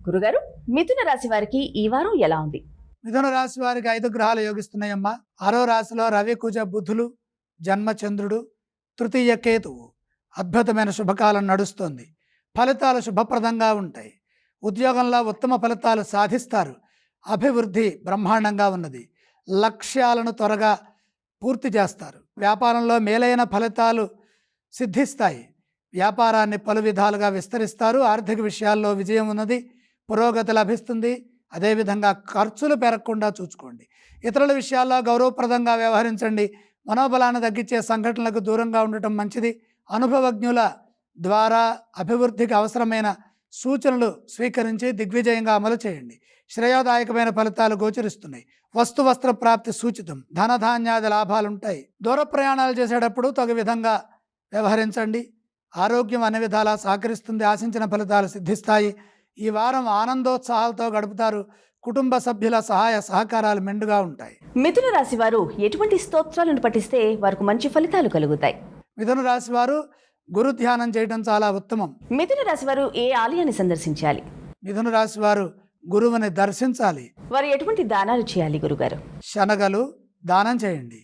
గురుగారు, మిథున రాశి వారికి ఈ వారం ఎలా ఉంది? మిథున రాశి వారికి 5 గ్రహాలు యోగిస్తున్నాయమ్మా. 6వ రాశిలో రవి, కుజ, బుధులు, జన్మచంద్రుడు, తృతీయ కేతువు. అద్భుతమైన శుభకాలం నడుస్తోంది. ఫలితాలు శుభప్రదంగా ఉంటాయి. ఉద్యోగంలో ఉత్తమ ఫలితాలు సాధిస్తారు. అభివృద్ధి బ్రహ్మాండంగా ఉన్నది. లక్ష్యాలను త్వరగా పూర్తి చేస్తారు. వ్యాపారంలో మేలైన ఫలితాలు సిద్ధిస్తాయి. వ్యాపారాన్ని పలు విధాలుగా విస్తరిస్తారు. ఆర్థిక విషయాల్లో విజయం ఉన్నది. పురోగతి లభిస్తుంది. అదేవిధంగా ఖర్చులు పెరగకుండా చూసుకోండి. ఇతరుల విషయాల్లో గౌరవప్రదంగా వ్యవహరించండి. మనోబలాన్ని తగ్గించే సంఘటనలకు దూరంగా ఉండటం మంచిది. అనుభవజ్ఞుల ద్వారా అభివృద్ధికి అవసరమైన సూచనలు స్వీకరించి దిగ్విజయంగా అమలు చేయండి. శ్రేయోదాయకమైన ఫలితాలు గోచరిస్తున్నాయి. వస్త్ర ప్రాప్తి సూచితం. ధనధాన్యాది లాభాలుంటాయి. దూర ప్రయాణాలు చేసేటప్పుడు తగు విధంగా వ్యవహరించండి. ఆరోగ్యం అన్ని విధాలా సహకరిస్తుంది. ఆశించిన ఫలితాలు సిద్ధిస్తాయి. ఈ వారం ఆనందోత్సాహాలతో గడుపుతారు. కుటుంబ సభ్యుల సహాయ సహకారాలు మెండుగా ఉంటాయి. మిథున రాశి వారు ఎటువంటి స్తోత్రాలను పఠిస్తే వారికి మంచి ఫలితాలు కలుగుతాయి? మిథున రాశి వారు గురు ధ్యానం చేయడం చాలా ఉత్తమం. మిథున రాశి వారు ఏ ఆలయాన్ని సందర్శించాలి? మిథున రాశి వారు గురువుని దర్శించాలి. వారు ఎటువంటి దానాలు చేయాలి గురుగారు? శనగలు దానం చేయండి.